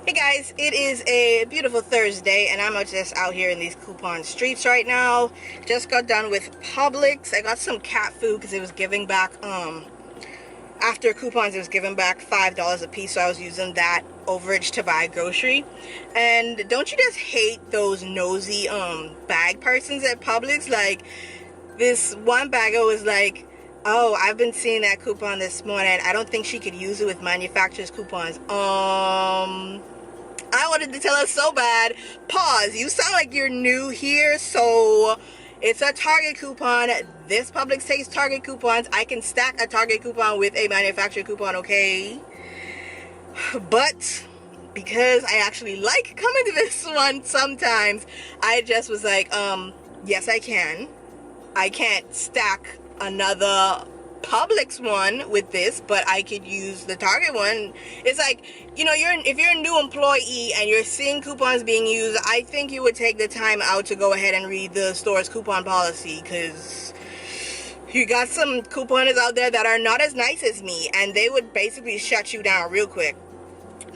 Hey guys, it is a beautiful Thursday and I'm just out here in these coupon streets right now. Just got done with Publix. I got some cat food because it was giving back, after coupons it was giving back $5 a piece, so I was using that overage to buy grocery. And don't you just hate those nosy bag persons at Publix? Like, this one bagger was like, oh, I've been seeing that coupon this morning. I don't think she could use it with manufacturer's coupons. I wanted to tell her so bad, pause, you sound like you're new here, so it's a Target coupon. This Publix takes Target coupons. I can stack a Target coupon with a manufacturer coupon, okay? But because I actually like coming to this one sometimes, I just was like, yes I can. I can't stack another Publix one with this, but I could use the Target one. It's like, you know, if you're a new employee and you're seeing coupons being used, I think you would take the time out to go ahead and read the store's coupon policy, because you got some couponers out there that are not as nice as me, and they would basically shut you down real quick.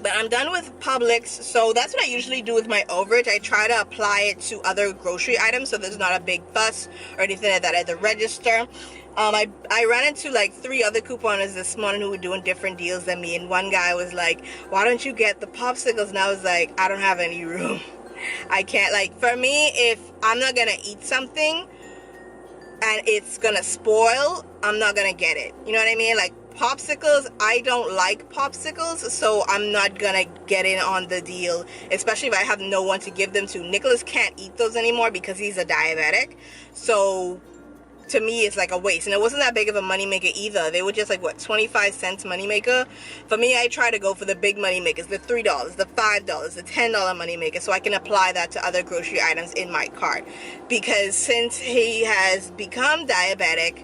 But I'm done with Publix, so that's what I usually do with my overage. I try to apply it to other grocery items so there's not a big fuss or anything like that at the register. I ran into like 3 other couponers this morning who were doing different deals than me, and one guy was like, why don't you get the popsicles? And I was like, I don't have any room. I can't, like, for me, if I'm not gonna eat something and it's gonna spoil, I'm not gonna get it. You know what I mean? Like, popsicles, I don't like popsicles, so I'm not gonna get in on the deal, especially if I have no one to give them to. Nicholas can't eat those anymore because he's a diabetic, so to me it's like a waste. And it wasn't that big of a moneymaker either. They were just like, what, 25 cents moneymaker? For me, I try to go for the big moneymakers, the $3, the $5, the $10 moneymaker, so I can apply that to other grocery items in my cart. Because since he has become diabetic,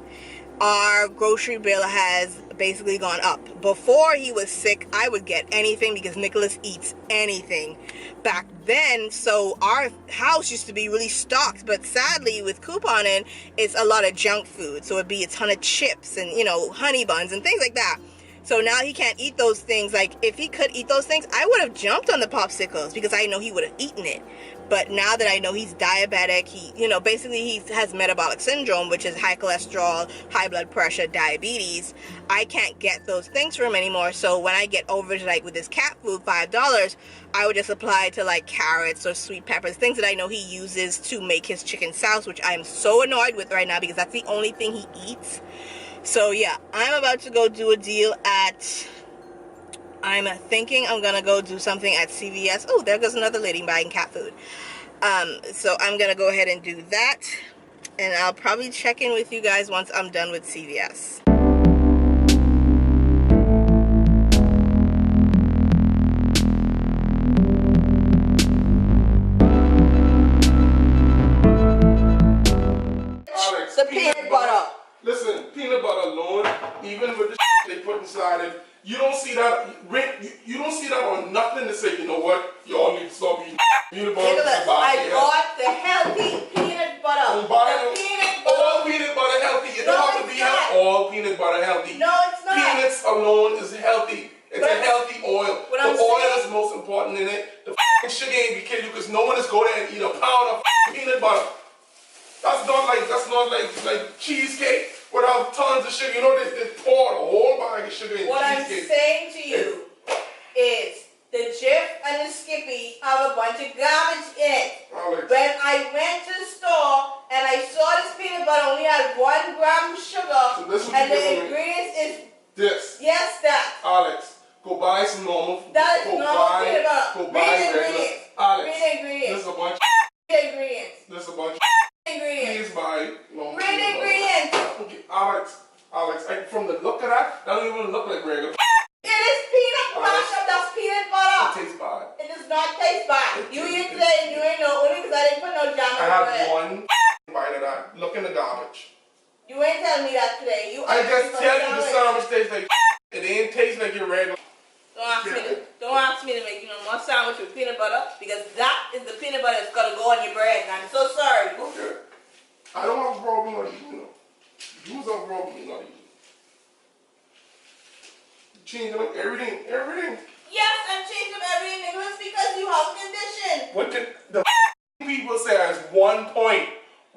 our grocery bill has basically gone up. Before he was sick, I would get anything because Nicholas eats anything back then, so our house used to be really stocked. But sadly, with couponing, it's a lot of junk food, so it'd be a ton of chips and, you know, honey buns and things like that. So now he can't eat those things. Like, if he could eat those things, I would have jumped on the popsicles because I know he would have eaten it. But now that I know he's diabetic, he, you know, basically he has metabolic syndrome, which is high cholesterol, high blood pressure, diabetes. I can't get those things for him anymore. So when I get overage, like with this cat food, $5, I would just apply to like carrots or sweet peppers, things that I know he uses to make his chicken sauce, which I'm so annoyed with right now because that's the only thing he eats. So yeah, I'm about to go do a deal at, I'm thinking I'm gonna go do something at CVS. Oh, there goes another lady buying cat food. So I'm gonna go ahead and do that, and I'll probably check in with you guys once I'm done with CVS. Alex, The peanut butter. Listen, peanut butter alone, even with the they put inside it, you don't see that. You don't see that on nothing to say, you know what, you all need to stop eating peanut butter. Nicholas, I bought the healthy peanut butter. All peanut butter healthy. You don't have to be all peanut butter healthy. No, it's not. Peanuts alone is healthy. It's a healthy oil. The oil is most important in it. The sugar ain't gonna kill you because no one is going there and eat a pound of peanut butter. That's not like cheesecake without tons of sugar. You know, they pour the whole bag of sugar in cheesecake. What I'm saying to you is the Jif and the Skippy have a bunch of garbage in it. Alex. When I went to the store and I saw this peanut butter only had 1 gram of sugar, So and the ingredients is this. yes, that. Alex, go buy some normal. That is normal peanut butter. Go buy regular. Alex, read the ingredients. this is a bunch. Read the ingredients. This is a bunch. Ingredients. Please buy normal. Read the ingredients. Okay, Alex, from the look of that don't even look like regular. It is peanut butter. That's peanut butter. It tastes bad. It does not taste bad. You eat today and you ain't know only because I didn't put no jam I in have it. one bite of that. Look in the garbage. You ain't telling me that today. I just tell you the sandwich tastes like it ain't taste like your regular. Don't ask me to make you no more sandwich with peanut butter, because that is the peanut butter that's gonna go on your bread, and I'm so sorry. Okay. I don't have a problem with eating. You have a problem with not eating. Changing up everything. Yes, I'm changing up everything. Nicholas What can the people say is 1 point?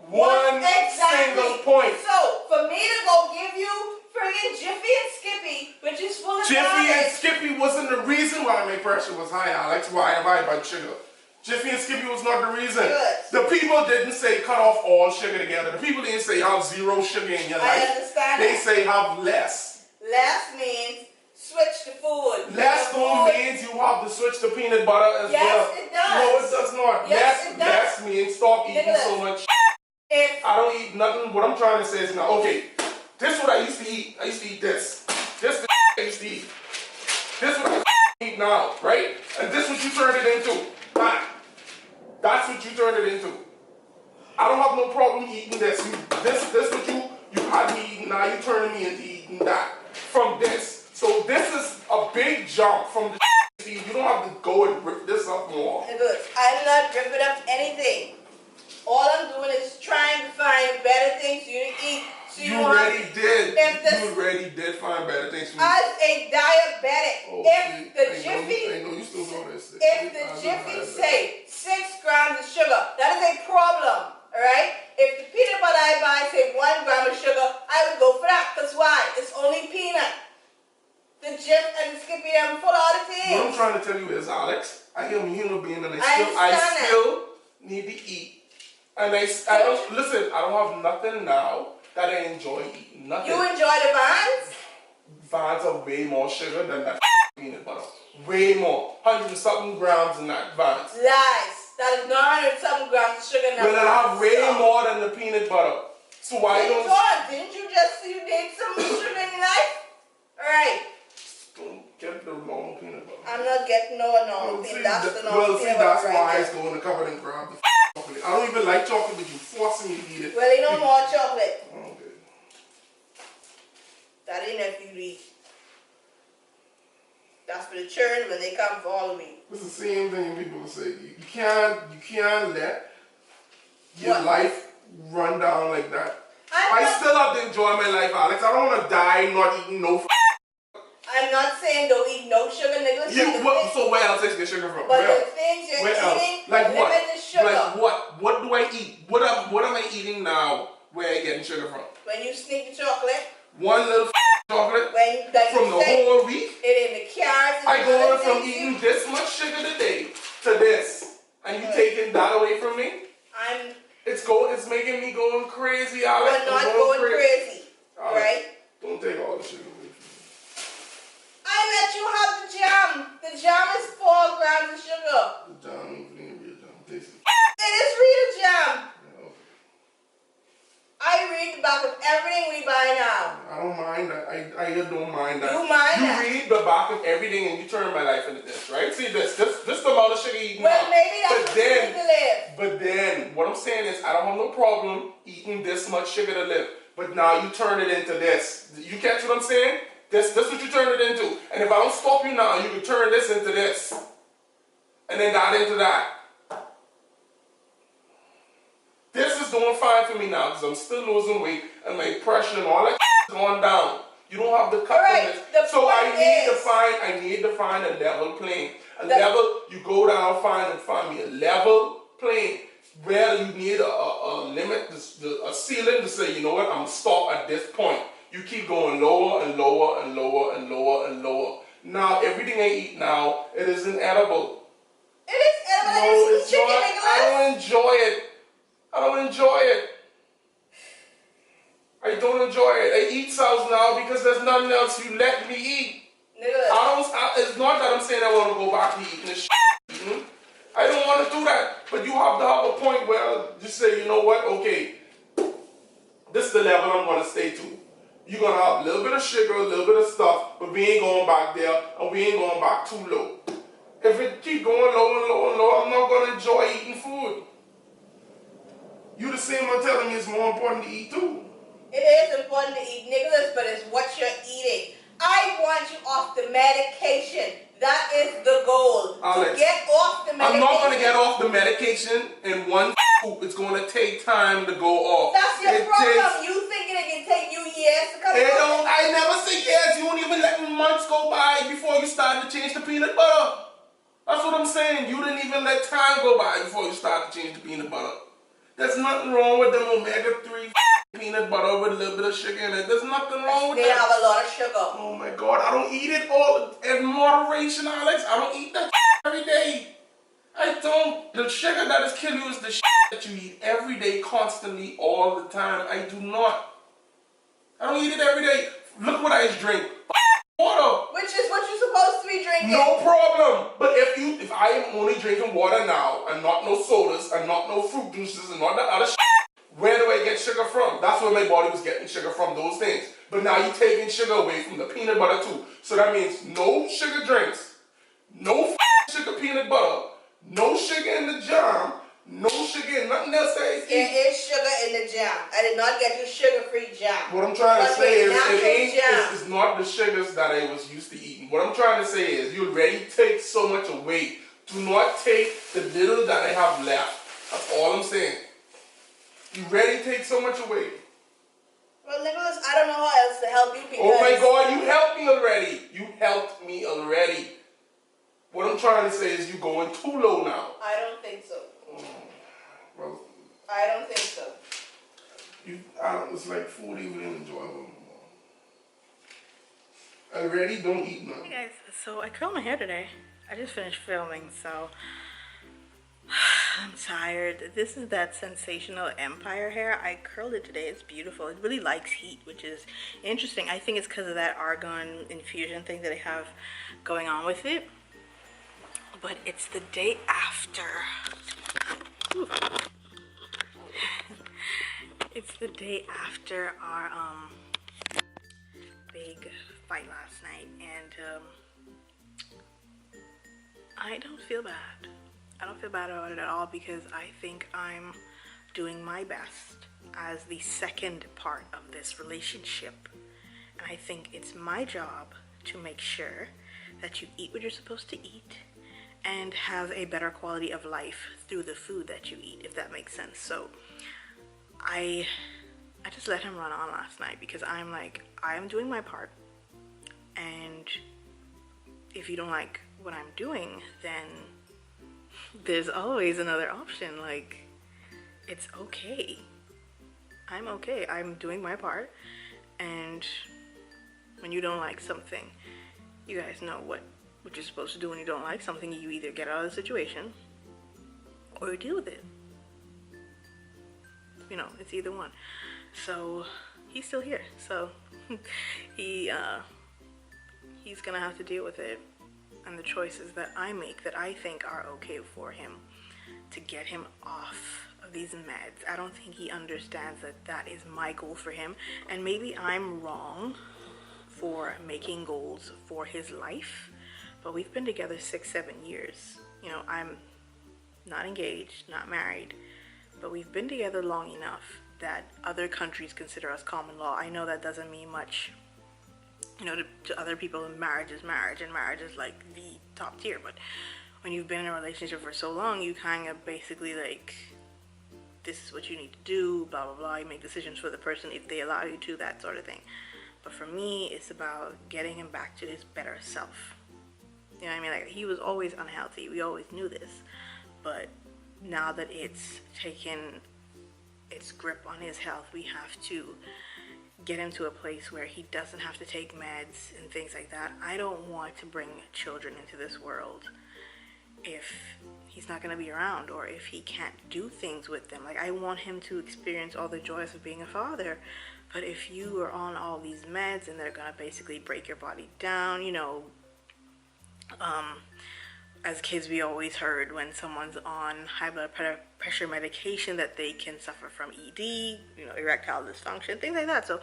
One single point. So, for me to go give you friggin' Jiffy and Skippy, which is full of Jiffy and Skippy wasn't the reason why my pressure was high, Alex. Why am I about sugar? Jiffy and Skippy was not the reason. Good. The people didn't say cut off all sugar together. The people didn't say have 0 sugar in your life. I understand. They say have less. Less means switch the food. Less don't means you have to switch to peanut butter as well. Yes, it does. No, it does not. Yes, it does. Less means stop eating so much. I don't eat nothing. What I'm trying to say is now, okay, this is what I used to eat. I used to eat this. This is I used to eat. This is what I eat now, right? And this is what you turned it into. Fine. That's what you turned it into. I don't have no problem eating this. This what you had me eating. Now you turning me into eating that from this. So this is a big jump from the you don't have to go and rip this up more. I'm not ripping up anything. All I'm doing is trying to find better things for you to eat. So you already did. You already did find better things for you. As a diabetic, if the Jiffy say 6 grams of sugar, that is a problem. Alright? If the peanut butter I buy say 1 gram of sugar, I would go for that. Because why? It's only peanut. The Jif and the Skippy are full of other things. What I'm trying to tell you is, Alex, I am a human being and I still need to eat. And I don't listen, I don't have nothing now that I enjoy eating. Nothing. You enjoy the Vans? Vans are way more sugar than that peanut butter. Way more. 100-something grams in that Vans. Lies. That is not 100-something grams of sugar in that. Well, I have way more than the peanut butter. So why you don't... Didn't you just say you need some sugar in your life? Alright. Don't get the normal peanut butter. I'm not getting no normal peanut butter. That's the normal peanut butter. That's why it's going to cover and grab the chocolate. I don't even like chocolate, but you're forcing me to eat it. Well, you don't want chocolate. Okay. That ain't if you eat. That's for the children when they come follow me. It's the same thing people say. You can't let your life run down like that. I still have to enjoy my life, Alex. I don't want to die not eating no I'm not saying don't eat no sugar, Nicholas. So where else is the sugar from? But the things you're eating, like what? The sugar. Like what? What do I eat? What am I eating now where I getting sugar from? When you sneak the chocolate. One little chocolate like from the whole week. It in the carrots. I go from eating this much sugar today to this, and you taking that away from me? It's making me going crazy, Alex. But not going crazy, Alex, right? Don't take all the sugar away from me. I let you have the jam. The jam is 4 grams of sugar. The jam ain't real jam. Taste it. It is real jam. Yeah, okay. I read the back of everything we buy now. I don't mind that. I just don't mind that. You mind that? You read the back of everything and you turn my life into this, right? See this the amount of sugar you eat now. Well, maybe that's what you need to live. But then, what I'm saying is, I don't have no problem eating this much sugar to live. But now you turn it into this. You catch what I'm saying? This what you turn it into. And if I don't stop you now, you can turn this into this. And then that into that. This is doing fine for me now because I'm still losing weight and my pressure and all that is going down. You don't have the cut this. So I need to find a level plane. Level, you go down, find me a level plane where you need a limit, a ceiling to say, you know what, I'm going to stop at this point. You keep going lower and lower and lower and lower and lower. Now, everything I eat now, it isn't edible. It is edible. No, it's not. I don't enjoy it. I don't enjoy it. I don't enjoy it. I eat sauce now because there's nothing else you let me eat. It's not that I'm saying I want to go back to eating this shit. I don't want to do that. But you have to have a point where you say, you know what, okay, this is the level I'm going to stay to. You're going to have a little bit of sugar, a little bit of stuff, but we ain't going back there, and we ain't going back too low. If it keep going low and low and low, I'm not going to enjoy eating food. You the same one telling me it's more important to eat too. It is important to eat, Nicholas, but it's what you're eating. I want you off the medication. That is the goal. Alex, to get off the medication. I'm not going to get off the medication in one swoop. It's going to take time to go off. That's your problem. You thinking it can take you years to come off? I never say years. You won't even let months go by before you start to change the peanut butter. That's what I'm saying. You didn't even let time go by before you started to change the peanut butter. There's nothing wrong with them omega-3 peanut butter with a little bit of sugar in it. There's nothing wrong with that. They have a lot of sugar. Oh my God, I don't eat it all in moderation, Alex. I don't eat that every day. I don't. The sugar that is killing you is the that you eat every day, constantly, all the time. I do not. I don't eat it every day. Look what I drink. Water. Which is what you're supposed to be drinking. No problem. But if I am only drinking water now and not no sodas and not no fruit juices and not that other where do I get sugar from? That's where my body was getting sugar from, those things. But now you're taking sugar away from the peanut butter too. So that means no sugar drinks, no sugar peanut butter, no sugar in the jam, no sugar in nothing else that I eat. There is sugar in the jam. I did not get you sugar-free jam. What I'm trying to say is it's not the sugars that I was used to eating. What I'm trying to say is you already take so much away. Do not take the little that I have left. That's all I'm saying. You already take so much away. Well, Nicholas, I don't know how else to help you because... Oh my God, you helped me already. You helped me already. What I'm trying to say is you're going too low now. I don't think so. Well, I don't think so. It's like food you really enjoy a little more. Already don't eat nothing. Hey guys, so I curled my hair today. I just finished filming, so I'm tired. This is that sensational empire hair. I curled it today. It's beautiful. It really likes heat, which is interesting. I think it's because of that argan infusion thing that I have going on with it. But it's the day after. Ooh. It's the day after our big fight last night, and I don't feel bad. I don't feel bad about it at all because I think I'm doing my best as the second part of this relationship. And I think it's my job to make sure that you eat what you're supposed to eat and have a better quality of life through the food that you eat, if that makes sense. So I just let him run on last night because I'm like, I am doing my part, and if you don't like what I'm doing, then there's always another option. Like, it's okay. I'm okay. I'm doing my part, and when you don't like something, you guys know what you're supposed to do. When you don't like something, you either get out of the situation or you deal with it. You know, it's either one. So he's still here, so he's gonna have to deal with it, and the choices that I make that I think are okay for him to get him off of these meds. I don't think he understands that that is my goal for him, and maybe I'm wrong for making goals for his life, but we've been together 6-7 years. You know, I'm not engaged, not married, but we've been together long enough that other countries consider us common law. I know that doesn't mean much, you know, to other people. Marriage is marriage, and marriage is like the top tier. But when you've been in a relationship for so long, you kind of basically like, this is what you need to do, blah, blah, blah. You make decisions for the person if they allow you to, that sort of thing. But for me, it's about getting him back to his better self. You know what I mean? Like, he was always unhealthy. We always knew this. But now that it's taken its grip on his health, we have to get him to a place where he doesn't have to take meds and things like that. I don't want to bring children into this world if he's not going to be around, or if he can't do things with them. Like, I want him to experience all the joys of being a father. But if you are on all these meds and they're going to basically break your body down, you know, as kids, we always heard when someone's on high blood pressure medication that they can suffer from ED, you know, erectile dysfunction, things like that. So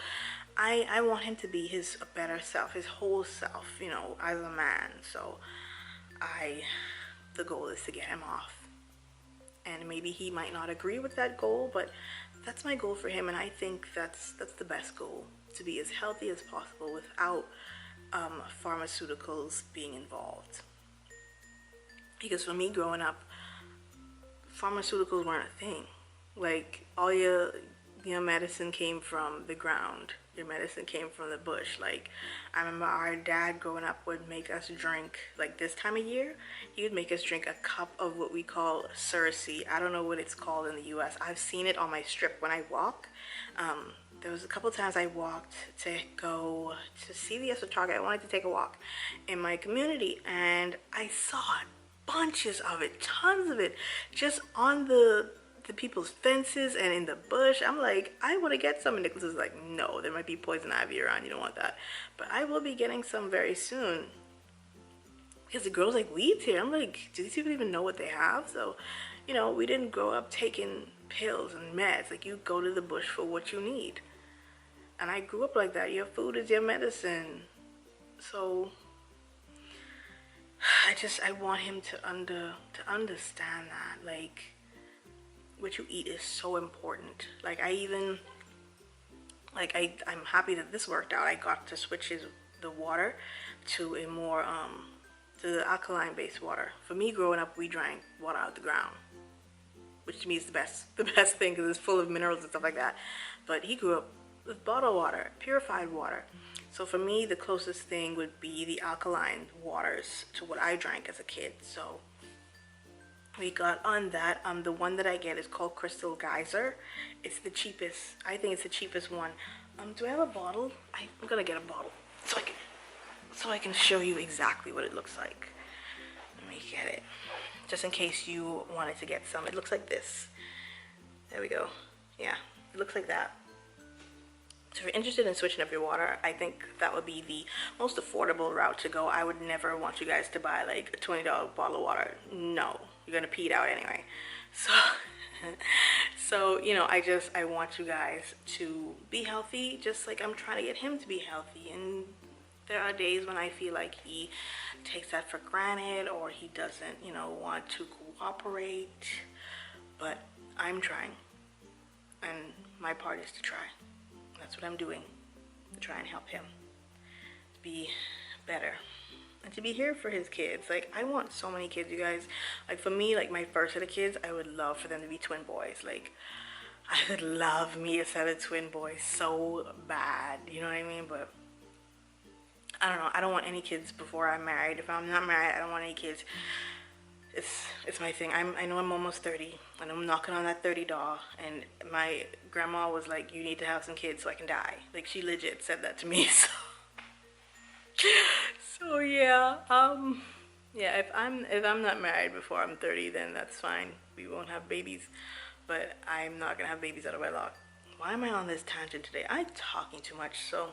I want him to be his better self, his whole self, you know, as a man. So the goal is to get him off. And maybe he might not agree with that goal, but that's my goal for him. And I think that's the best goal, to be as healthy as possible without pharmaceuticals being involved. Because for me, growing up, pharmaceuticals weren't a thing. Like, all your your medicine came from the ground. Your medicine came from the bush. Like, I remember our dad growing up would make us drink, like this time of year, he would make us drink a cup of what we call sursi. I don't know what it's called in the US. I've seen it on my strip when I walk. There was a couple times I walked to go to CVS or Target. I wanted to take a walk in my community, and I saw bunches of it, tons of it, just on the people's fences and in the bush. I'm like, I want to get some, and Nicholas is like, no, there might be poison ivy around, you don't want that. But I will be getting some very soon, because the girl's like, weeds here. I'm like, do these people even know what they have? So, you know, we didn't grow up taking pills and meds. Like, you go to the bush for what you need. And I grew up like that. Your food is your medicine. So I want him to understand that, like, what you eat is so important. Like, I'm happy that this worked out. I got to switch the water to a more to the alkaline based water. For me, growing up, we drank water out the ground, which to me is the best thing, because it's full of minerals and stuff like that. But he grew up with bottled water, purified water. So for me, the closest thing would be the alkaline waters to what I drank as a kid. So we got on that. The one that I get is called Crystal Geyser. It's the cheapest. I think it's the cheapest one. Do I have a bottle? I'm gonna get a bottle so I can show you exactly what it looks like. Let me get it, just in case you wanted to get some. It looks like this. There we go. Yeah, it looks like that. So if you're interested in switching up your water, I think that would be the most affordable route to go. I would never want you guys to buy like a $20 bottle of water. No, you're gonna pee it out anyway. So you know, I want you guys to be healthy, just like I'm trying to get him to be healthy. And there are days when I feel like he takes that for granted, or he doesn't, you know, want to cooperate. But I'm trying, and my part is to try. That's what I'm doing, to try and help him to be better and to be here for his kids. Like, I want so many kids, you guys. Like, for me, like, my first set of kids, I would love for them to be twin boys. Like, I would love me a set of twin boys so bad, you know what I mean? But I don't know, I don't want any kids before I'm married. If I'm not married, I don't want any kids. It's my thing. I know I'm almost 30, and I'm knocking on that 30 door, and my grandma was like, you need to have some kids so I can die. Like, she legit said that to me. So yeah, yeah, if I'm not married before I'm 30, then that's fine. We won't have babies, but I'm not gonna have babies out of wedlock. Why am I on this tangent today? I'm talking too much. So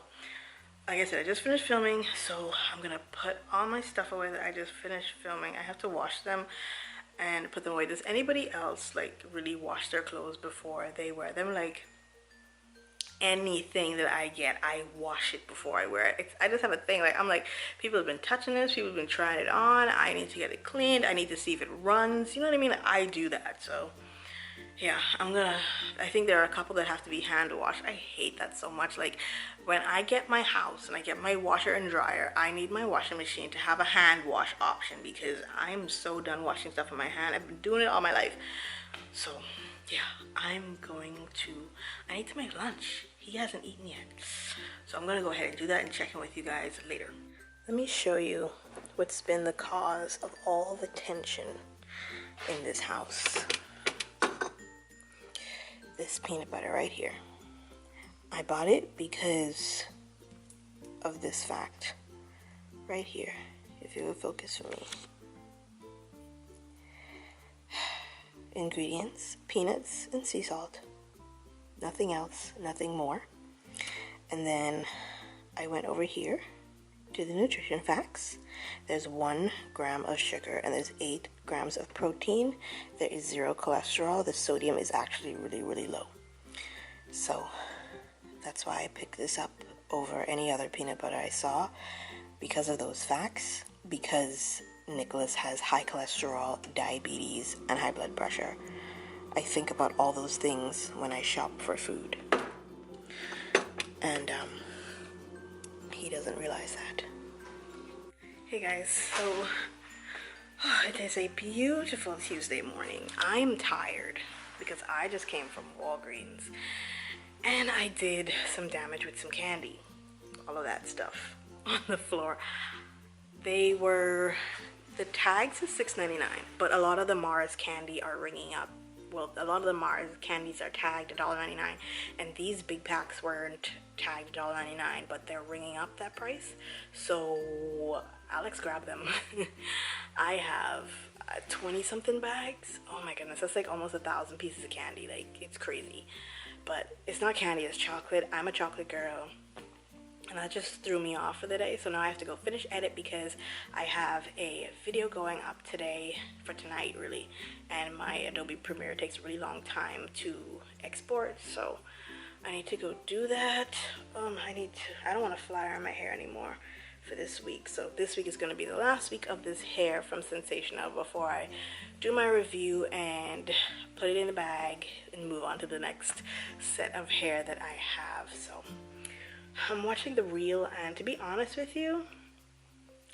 like I said, I just finished filming, so I'm gonna put all my stuff away that I just finished filming. I have to wash them and put them away. Does anybody else like really wash their clothes before they wear them? Like, anything that I get, I wash it before I wear it. I just have a thing, like, I'm like, people have been touching this, people have been trying it on, I need to get it cleaned, I need to see if it runs, you know what I mean? Like, I do that. So yeah, I think there are a couple that have to be hand washed. I hate that so much. Like, when I get my house and I get my washer and dryer, I need my washing machine to have a hand wash option, because I'm so done washing stuff in my hand. I've been doing it all my life. So yeah, I need to make lunch. He hasn't eaten yet. So I'm gonna go ahead and do that and check in with you guys later. Let me show you what's been the cause of all the tension in this house. This peanut butter right here. I bought it because of this fact right here, if you would focus for me. Ingredients: peanuts and sea salt. Nothing else, nothing more. And then I went over here to the nutrition facts. There's 1 gram of sugar and there's 8 grams of protein. There is 0 cholesterol. The sodium is actually really, really low. So that's why I picked this up over any other peanut butter I saw, because of those facts, because Nicholas has high cholesterol, diabetes, and high blood pressure. I think about all those things when I shop for food. And he doesn't realize that. Hey guys, so it is a beautiful Tuesday morning. I'm tired because I just came from Walgreens And I did some damage with some candy. All of that stuff on the floor. They were, the tags is $6.99, but a lot of the Mars candy are ringing up. Well, a lot of the Mars candies are tagged $1.99, and these big packs weren't tagged $1.99, but they're ringing up that price. So Alex grabbed them. I have 20-something bags. Oh my goodness, that's like almost 1,000 pieces of candy. Like, it's crazy. But it's not candy, it's chocolate. I'm a chocolate girl. And that just threw me off for the day. So now I have to go finish edit because I have a video going up today, for tonight really. And my Adobe Premiere takes a really long time to export. So I need to go do that. I don't want to fly iron my hair anymore for this week. So this week is going to be the last week of this hair from Sensational before I do my review and put it in the bag and move on to the next set of hair that I have. So I'm watching the reel, and to be honest with you,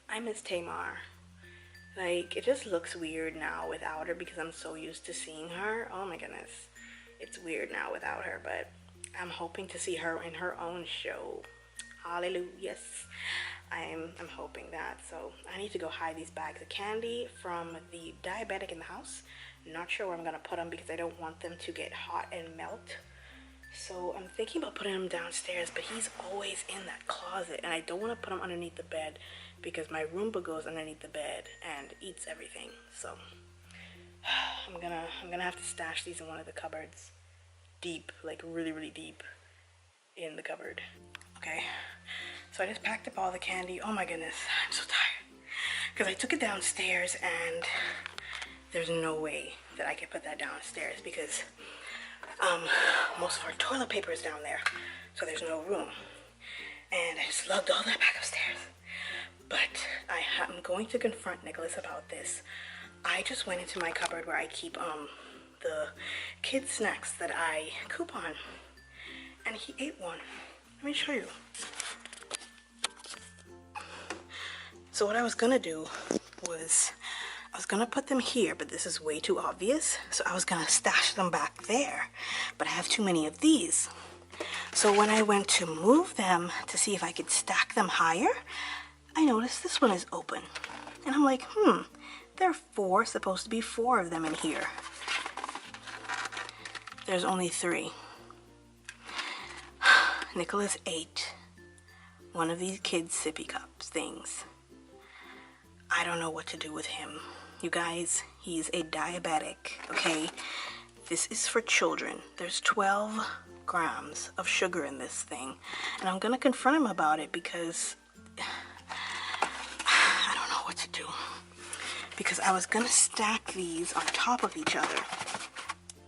I miss Tamar. Like, it just looks weird now without her because I'm so used to seeing her. Oh my goodness, it's weird now without her, but I'm hoping to see her in her own show. Hallelujah. Yes, I'm hoping that. So I need to go hide these bags of candy from the diabetic in the house. Not sure where I'm gonna put them because I don't want them to get hot and melt. So I'm thinking about putting him downstairs, but he's always in that closet, and I don't want to put him underneath the bed because my Roomba goes underneath the bed and eats everything. So I'm gonna have to stash these in one of the cupboards, deep, like really deep in the cupboard. Okay, so I just packed up all the candy. Oh my goodness, I'm so tired because I took it downstairs, and there's no way that I can put that downstairs because most of our toilet paper is down there, so there's no room, and I just lugged all that back upstairs. But I'm going to confront Nicholas about this. I just went into my cupboard where I keep the kids snacks that I coupon, and he ate one. Let me show you. So what I was gonna do was I was gonna put them here, but this is way too obvious. So I was gonna stash them back there, but I have too many of these. So when I went to move them to see if I could stack them higher, I noticed this one is open. And I'm like, there are supposed to be four of them in here. There's only 3. Nicholas ate one of these kids' sippy cups things. I don't know what to do with him. You guys, he's a diabetic, okay? This is for children. There's 12 grams of sugar in this thing. And I'm gonna confront him about it because I don't know what to do. Because I was gonna stack these on top of each other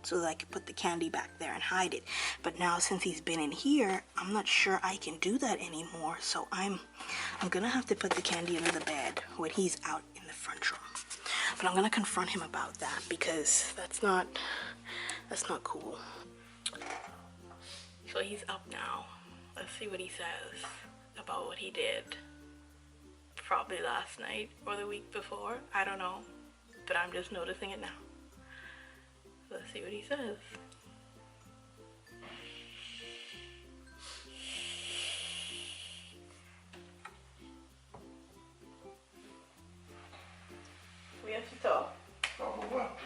so that I could put the candy back there and hide it. But now since he's been in here, I'm not sure I can do that anymore. So I'm gonna have to put the candy under the bed when he's out in the front room. But I'm gonna confront him about that because that's not cool. So he's up now. Let's see what he says about what he did. Probably last night or the week before. I don't know. But I'm just noticing it now. Let's see what he says. We have to talk. Talk about what?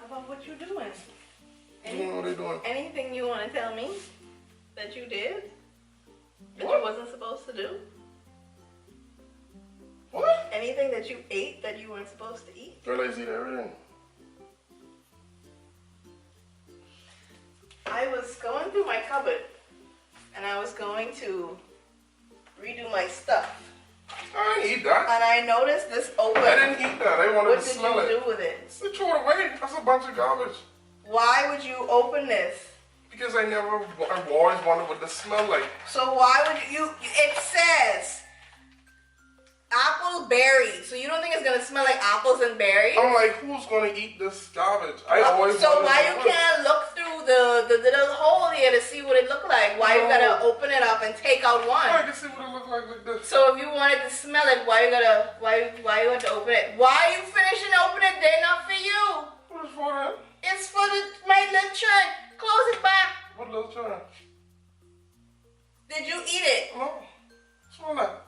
About what you're doing. Doing what they doing? Anything you want to tell me that you did? That What? you wasn't supposed to do? What? Anything that you ate that you weren't supposed to eat? Girl, I eat everything. I was going through my cupboard and I was going to redo my stuff. I didn't eat that. And I noticed this open. I didn't eat that. I wanted What to did smell it. you do with it? So throw it away. That's a bunch of garbage. Why would you open this? Because I always wondered what this smell like. So why would you, it says apple berry. So you don't think it's gonna smell like apples and berries? I'm like, who's gonna eat this garbage? I always So wondered why what you it was. can't look through the little hole here to see what it looked like? Why you gotta open it up and take out one? I can see what it looked like this. So if you wanted to smell it, why you want to open it? Why you finishing opening it? They're not for you. What is for that? It's for my little child. Close it back. What little children? Did you eat it? No. Smell that.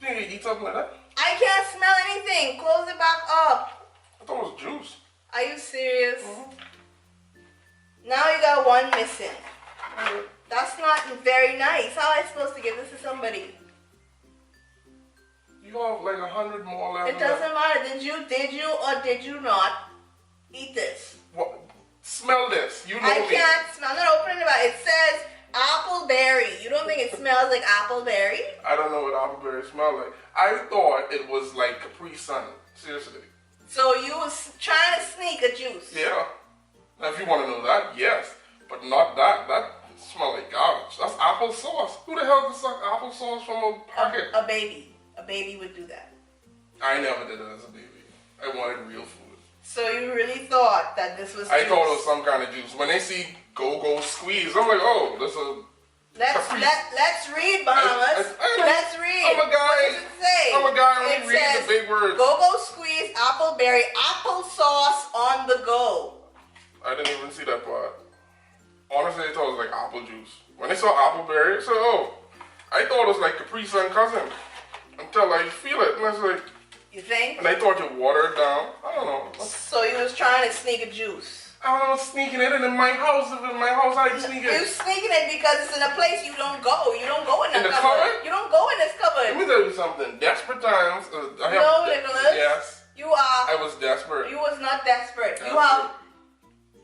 You think you eat something like that? I can't smell anything. Close it back up. I thought it was juice. Are you serious? Now you got one missing. That's not very nice. How am I supposed to give this to somebody? You have like 100 more left. It doesn't matter. Did you or did you not eat this? What? Smell this. You know I me. can't smell. I'm not opening it up. It says appleberry. You don't think it smells like appleberry? I don't know what appleberry smells like. I thought it was like Capri Sun. Seriously. So you was trying to sneak a juice? Yeah. Now if you want to know that, yes. But not that. That smells like garbage. That's applesauce. Who the hell can suck applesauce from a packet? A baby. A baby would do that. I never did it as a baby. I wanted real food. So you really thought that this was I juice? thought it was some kind of juice. When they see go squeeze, I'm like, oh, this is Let's read, Bahamas. Let's read. I'm a guy. What does it say? I'm a guy who It reads says, the big words. Go squeeze, appleberry, applesauce on the go. I didn't even see that part. Honestly, I thought it was like apple juice. When they saw appleberry, I said, oh, I thought it was like Capri Sun cousin. Until I feel it, and I was like, you think? and I thought you watered it down. I don't know. So you was trying to sneak a juice. I don't know, sneaking it in my house. In my house, I sneak it. You sneaking it because it's in a place you don't go. You don't go in In the cupboard. cupboard? You don't go in this Let cupboard. me tell you something. Desperate times. No, Nicholas. Yes. You are. I was desperate. You was not desperate. Desperate.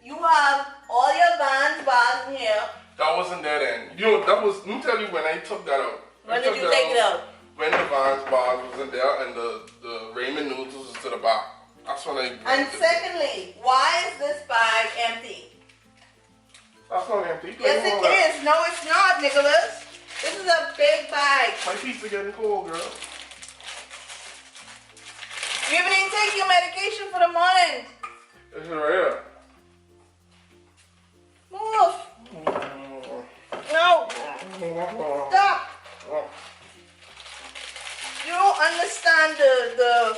You have all your Vans bars in here. That wasn't that end. You know, that was, let me tell you when I took that out. When did you take it out? When the Vans bars was in there and the ramen noodles was to the back. That's when I... And secondly, why is this bag empty? That's not empty. Yes, it is. No, it's not, Nicholas. This is a big bag. My feet are getting cold, girl. You even didn't take your medication for the morning. This is right here. Move. No. Stop. You don't understand the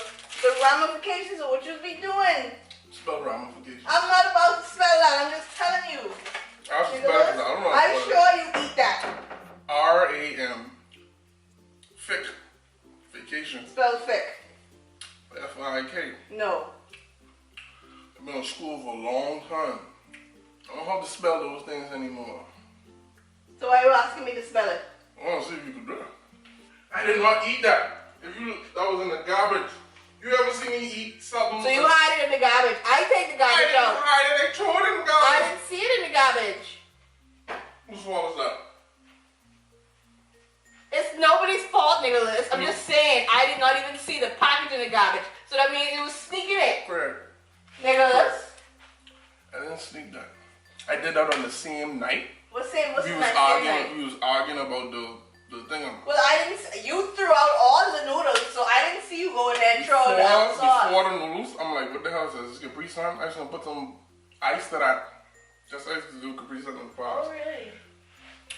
ramifications of what you'll be doing. Spell ramifications. I'm not about to spell that. I'm just telling you. I should spell it. I don't know. I'm sure you eat that. R-A-M. Fick. Vacation. Spell thick. F-I-K. No. I've been in school for a long time. I don't have to spell those things anymore. So why are you asking me to spell it? I want to see if you could do it. I did not eat that. That was in the garbage. You ever see me eat something? So you hide it in the garbage. I take the garbage out. I didn't hide it. They threw it in the I garbage. didn't see it in the garbage. Whose fault is that? It's nobody's fault, Nicholas. I'm just saying, I did not even see the package in the garbage. So that means it was sneaking it. Correct. Nicholas. I didn't sneak that. I did that on the same night. What's We the was next arguing. We was arguing about the thing. Well, I didn't. You threw out all the noodles, so I didn't see you go in there and throw out the applesauce. Before the noodles, I'm like, what the hell is this? Is Capri Sun? I just gonna put some ice to that. Just I used to do Capri Sun in the past. Oh, really?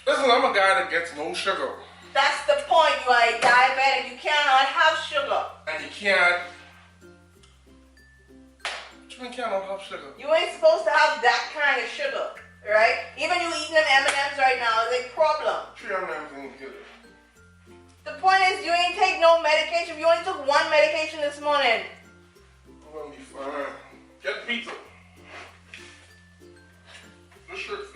Listen, I'm a guy that gets no sugar. That's the point. You are diabetic. You cannot have sugar. And you can't. You cannot have sugar. You ain't supposed to have that kind of sugar, right? Even you eating them M&Ms right now is a problem. 3 M&Ms ain't good. The point is, you ain't take no medication. You only took one medication this morning. I'm gonna be fine. Get pizza. This shirt